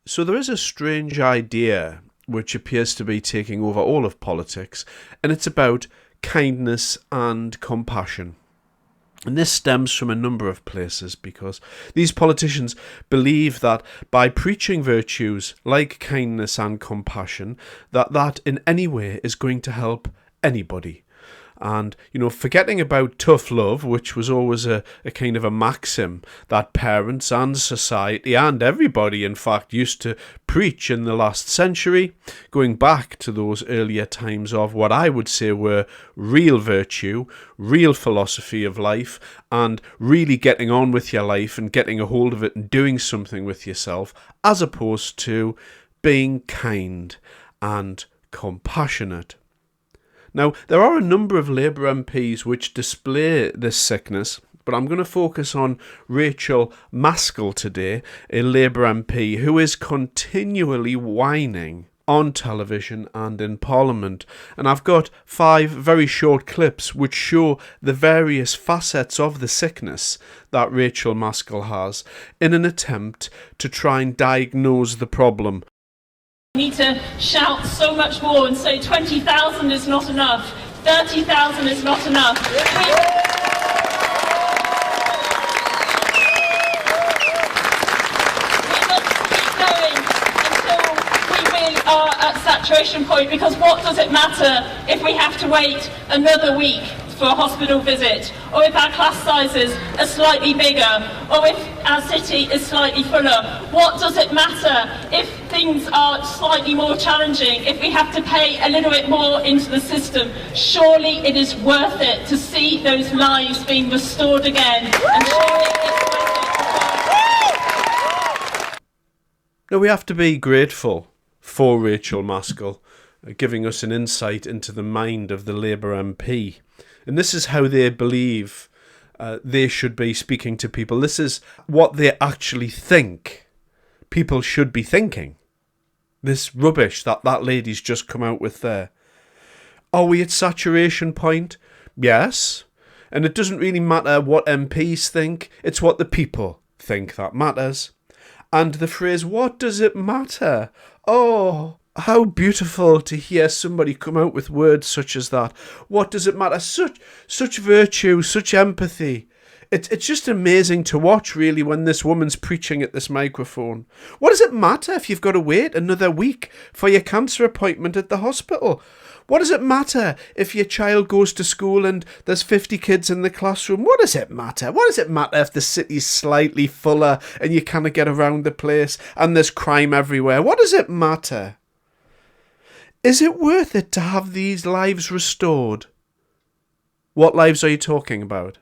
So there is a strange idea which appears to be taking over all of politics, and it's about kindness and compassion. And this stems from a number of places because these politicians believe that by preaching virtues like kindness and compassion, that in any way is going to help anybody. And, forgetting about tough love, which was always a kind of a maxim that parents and society and everybody, in fact, used to preach in the last century, going back to those earlier times of what I would say were real virtue, real philosophy of life, and really getting on with your life and getting a hold of it and doing something with yourself, as opposed to being kind and compassionate. Now, there are a number of Labour MPs which display this sickness, but I'm going to focus on Rachael Maskell today, a Labour MP who is continually whining on television and in Parliament. And I've got 5 very short clips which show the various facets of the sickness that Rachael Maskell has in an attempt to try and diagnose the problem. We need to shout so much more and say 20,000 is not enough, 30,000 is not enough. We must keep going until we really are at saturation point, because what does it matter if we have to wait another week for a hospital visit, or if our class sizes are slightly bigger, or if our city is slightly fuller? What does it matter if things are slightly more challenging, if we have to pay a little bit more into the system? Surely it is worth it to see those lives being restored again, and surely it's worth it. Now, we have to be grateful for Rachael Maskell giving us an insight into the mind of the Labour MP. And this is how they believe they should be speaking to people. This is what they actually think people should be thinking. This rubbish that lady's just come out with there. Are we at saturation point? Yes. And it doesn't really matter what MPs think. It's what the people think that matters. And the phrase, what does it matter? Oh, how beautiful to hear somebody come out with words such as that. What does it matter? Such virtue, such empathy. It's just amazing to watch, really, when this woman's preaching at this microphone. What does it matter if you've got to wait another week for your cancer appointment at the hospital? What does it matter if your child goes to school and there's 50 kids in the classroom? What does it matter? What does it matter if the city's slightly fuller and you can't get around the place and there's crime everywhere? What does it matter? Is it worth it to have these lives restored? What lives are you talking about?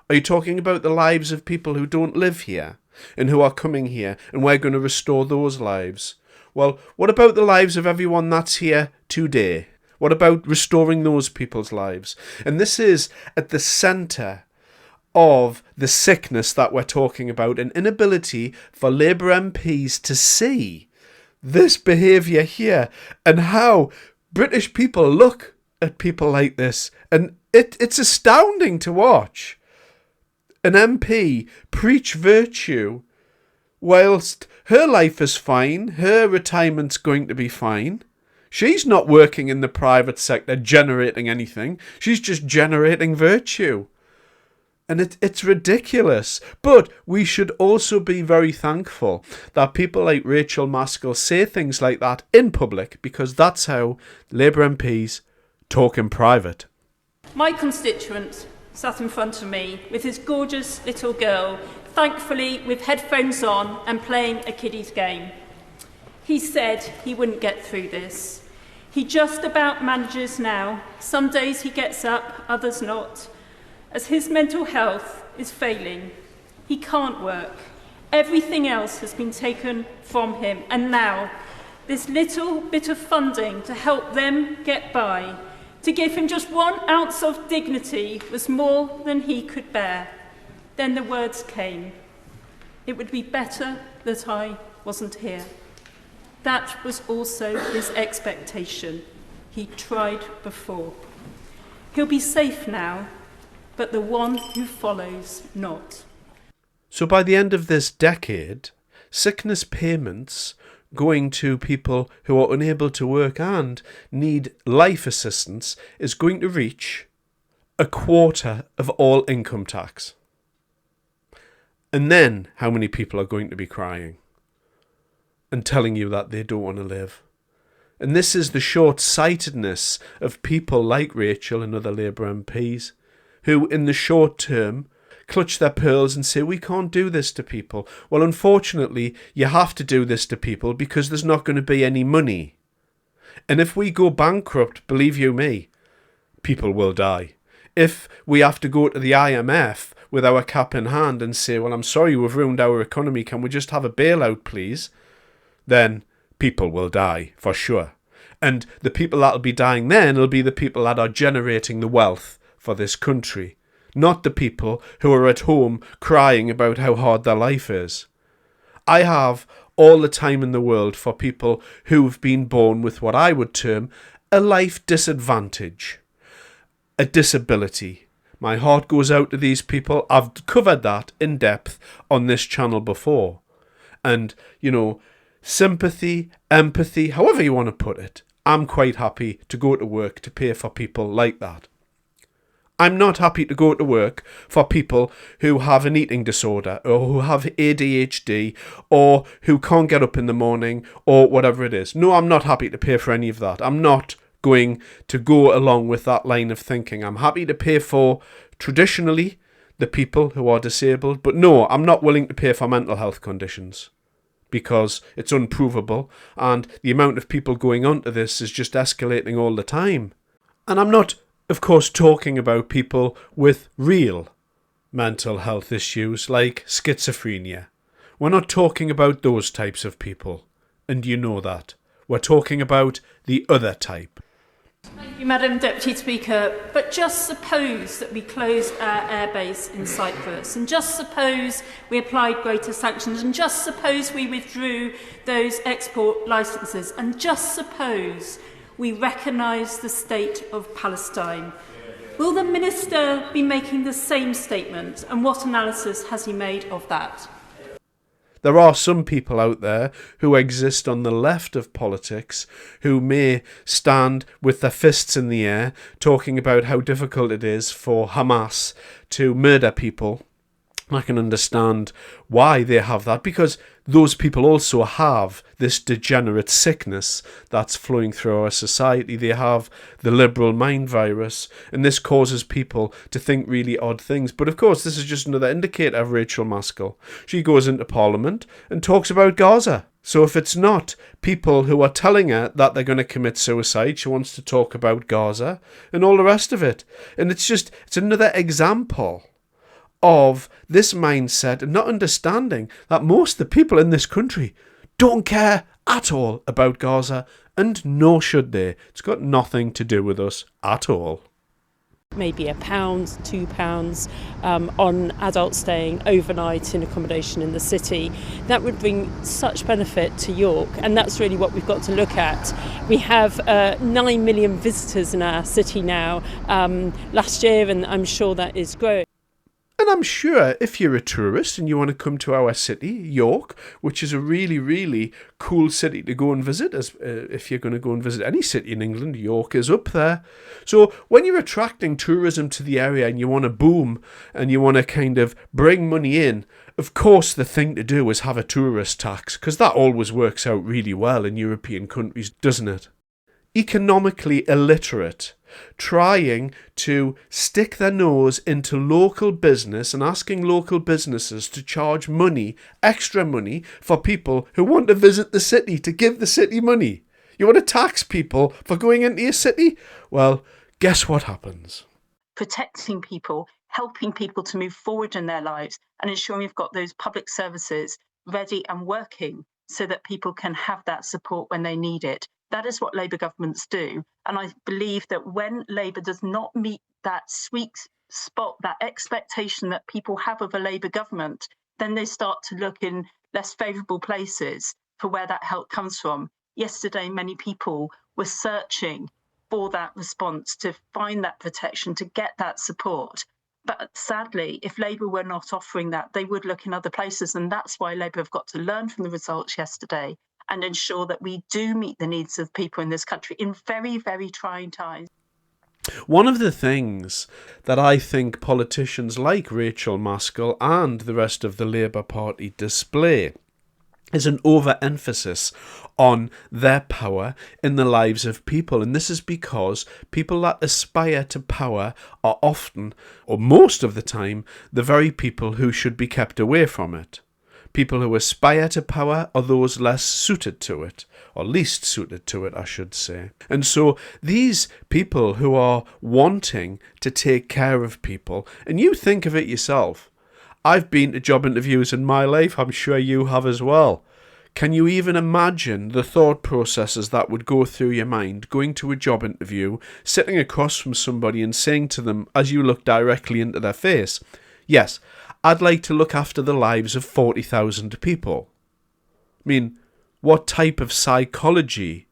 Are you talking about the lives of people who don't live here and who are coming here, and we're going to restore those lives? Well, what about the lives of everyone that's here today? What about restoring those people's lives? And this is at the centre of the sickness that we're talking about, an inability for Labour MPs to see this behaviour here and how British people look at people like this. And it's astounding to watch an MP preach virtue whilst her life is fine, her retirement's going to be fine. She's not working in the private sector generating anything. She's just generating virtue. And it's ridiculous. But we should also be very thankful that people like Rachael Maskell say things like that in public, because that's how Labour MPs talk in private. My constituent sat in front of me with his gorgeous little girl, thankfully with headphones on and playing a kiddie's game. He said he wouldn't get through this. He just about manages now. Some days he gets up, others not. As his mental health is failing, he can't work. Everything else has been taken from him, and now this little bit of funding to help them get by, to give him just 1 ounce of dignity, was more than he could bear. Then the words came. It would be better that I wasn't here. That was also his expectation. He tried before. He'll be safe now, but the one who follows not. So by the end of this decade, sickness payments going to people who are unable to work and need life assistance is going to reach a quarter of all income tax. And then how many people are going to be crying and telling you that they don't want to live? And this is the short-sightedness of people like Rachael and other Labour MPs who, in the short term, clutch their pearls and say, we can't do this to people. Well, unfortunately, you have to do this to people because there's not going to be any money. And if we go bankrupt, believe you me, people will die. If we have to go to the IMF with our cap in hand and say, well, I'm sorry, we've ruined our economy, can we just have a bailout, please? Then people will die, for sure. And the people that will be dying then will be the people that are generating the wealth for this country, not the people who are at home crying about how hard their life is. I have all the time in the world for people who've been born with what I would term a life disadvantage, a disability. My heart goes out to these people. I've covered that in depth on this channel before. And, sympathy, empathy, however you want to put it, I'm quite happy to go to work to pay for people like that. I'm not happy to go to work for people who have an eating disorder or who have ADHD or who can't get up in the morning or whatever it is. No, I'm not happy to pay for any of that. I'm not going to go along with that line of thinking. I'm happy to pay for, traditionally, the people who are disabled. But no, I'm not willing to pay for mental health conditions because it's unprovable and the amount of people going onto this is just escalating all the time. And I'm not, of course, talking about people with real mental health issues like schizophrenia. We're not talking about those types of people, and you know that. We're talking about the other type. Thank you, Madam Deputy Speaker. But just suppose that we closed our airbase in Cyprus, and just suppose we applied greater sanctions, and just suppose we withdrew those export licences, and just suppose we recognise the state of Palestine. Will the Minister be making the same statement, and what analysis has he made of that? There are some people out there who exist on the left of politics who may stand with their fists in the air talking about how difficult it is for Hamas to murder people. I can understand why they have that, because those people also have this degenerate sickness that's flowing through our society. They have the liberal mind virus, and this causes people to think really odd things. But of course, this is just another indicator of Rachael Maskell. She goes into Parliament and talks about Gaza. So if it's not people who are telling her that they're going to commit suicide, she wants to talk about Gaza and all the rest of it. And it's another example of this mindset and not understanding that most of the people in this country don't care at all about Gaza, and nor should they. It's got nothing to do with us at all. Maybe £1, £2 on adults staying overnight in accommodation in the city. That would bring such benefit to York, and that's really what we've got to look at. We have 9 million visitors in our city now last year, and I'm sure that is growing. And I'm sure if you're a tourist and you want to come to our city, York, which is a really, really cool city to go and visit, as if you're going to go and visit any city in England, York is up there. So when you're attracting tourism to the area and you want to boom and you want to kind of bring money in, of course the thing to do is have a tourist tax, because that always works out really well in European countries, doesn't it? Economically illiterate, trying to stick their nose into local business and asking local businesses to charge money, extra money, for people who want to visit the city, to give the city money. You want to tax people for going into your city? Well, guess what happens? Protecting people, helping people to move forward in their lives, and ensuring we've got those public services ready and working so that people can have that support when they need it. That is what Labour governments do. And I believe that when Labour does not meet that sweet spot, that expectation that people have of a Labour government, then they start to look in less favourable places for where that help comes from. Yesterday, many people were searching for that response, to find that protection, to get that support. But sadly, if Labour were not offering that, they would look in other places. And that's why Labour have got to learn from the results yesterday and ensure that we do meet the needs of people in this country in very, very trying times. One of the things that I think politicians like Rachael Maskell and the rest of the Labour Party display is an overemphasis on their power in the lives of people. And this is because people that aspire to power are often, or most of the time, the very people who should be kept away from it. People who aspire to power are those less suited to it, or least suited to it, I should say. And so these people who are wanting to take care of people, and you think of it yourself, I've been to job interviews in my life, I'm sure you have as well. Can you even imagine the thought processes that would go through your mind going to a job interview, sitting across from somebody and saying to them, as you look directly into their face, yes, I'd like to look after the lives of 40,000 people. I mean, what type of psychology,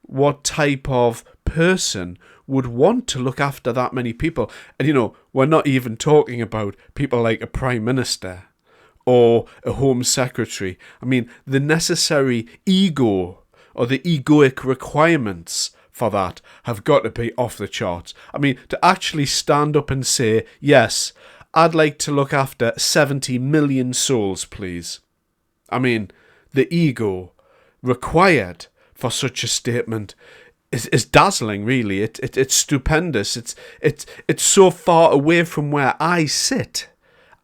what type of person would want to look after that many people? And, you know, we're not even talking about people like a prime minister or a home secretary. I mean, the necessary ego or the egoic requirements for that have got to be off the charts. I mean, to actually stand up and say, yes, I'd like to look after 70 million souls, please. I mean, the ego required for such a statement is dazzling, really. It's stupendous. It's so far away from where I sit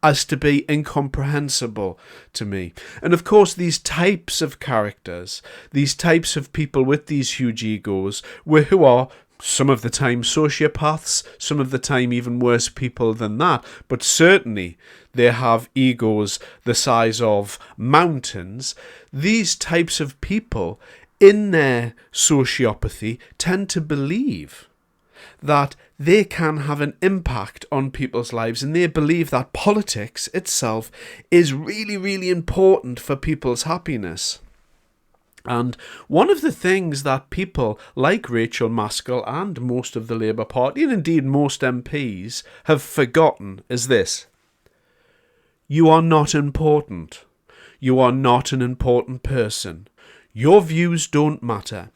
as to be incomprehensible to me. And of course, these types of characters, these types of people with these huge egos, who are some of the time sociopaths, some of the time even worse people than that, but certainly they have egos the size of mountains. These types of people, in their sociopathy, tend to believe that they can have an impact on people's lives, and they believe that politics itself is really, really important for people's happiness. And one of the things that people like Rachael Maskell and most of the Labour Party, and indeed most MPs, have forgotten is this: you are not important. You are not an important person. Your views don't matter.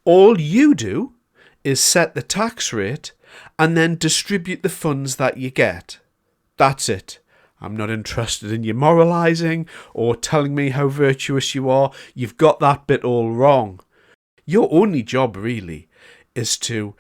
All you do is set the tax rate and then distribute the funds that you get. That's it. I'm not interested in you moralising or telling me how virtuous you are. You've got that bit all wrong. Your only job, really, is to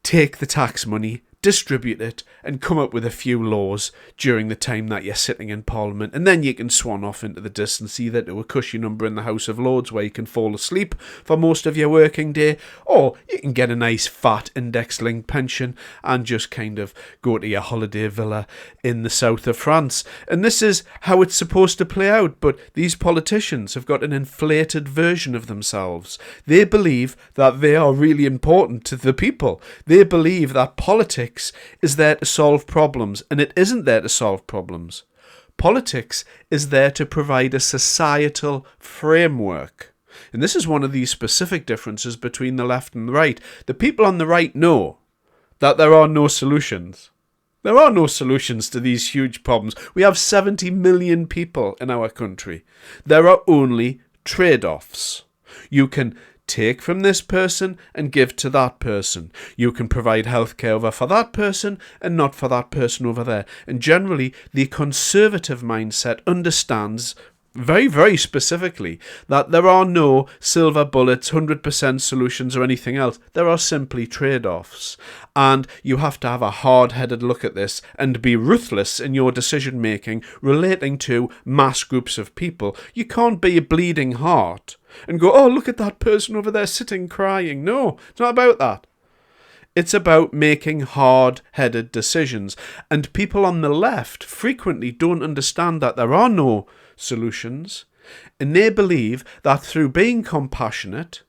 take the tax money, distribute it, and come up with a few laws during the time that you're sitting in Parliament, and then you can swan off into the distance, either to a cushy number in the House of Lords where you can fall asleep for most of your working day, or you can get a nice fat index-linked pension and just kind of go to your holiday villa in the south of France. And this is how it's supposed to play out, but these politicians have got an inflated version of themselves. They believe that they are really important to the people. They believe that politics is there to solve problems, and it isn't there to solve problems. Politics is there to provide a societal framework. And this is one of these specific differences between the left and the right. The people on the right know that there are no solutions. There are no solutions to these huge problems. We have 70 million people in our country. There are only trade-offs. You can take from this person and give to that person. You can provide healthcare over for that person and not for that person over there. And generally, the conservative mindset understands very, very specifically that there are no silver bullets, 100% solutions or anything else. There are simply trade-offs. And you have to have a hard-headed look at this and be ruthless in your decision-making relating to mass groups of people. You can't be a bleeding heart and go, oh, look at that person over there sitting crying. No, it's not about that. It's about making hard-headed decisions. And people on the left frequently don't understand that there are no solutions. And they believe that through being compassionate,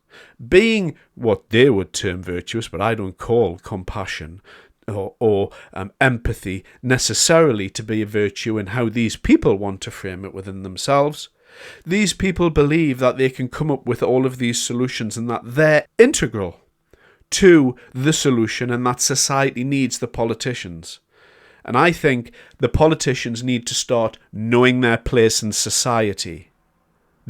being what they would term virtuous, but I don't call compassion or empathy necessarily to be a virtue in how these people want to frame it within themselves. These people believe that they can come up with all of these solutions and that they're integral to the solution and that society needs the politicians. And I think the politicians need to start knowing their place in society.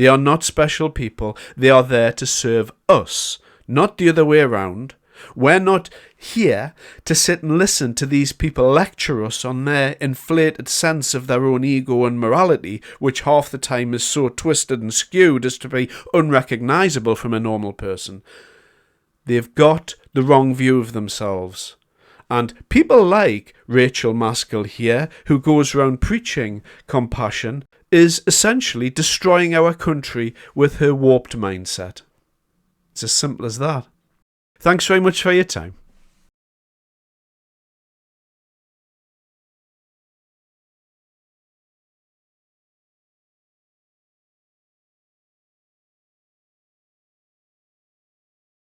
They are not special people. They are there to serve us, not the other way around. We're not here to sit and listen to these people lecture us on their inflated sense of their own ego and morality, which half the time is so twisted and skewed as to be unrecognisable from a normal person. They've got the wrong view of themselves. And people like Rachael Maskell here, who goes around preaching compassion, is essentially destroying our country with her warped mindset. It's as simple as that. Thanks very much for your time.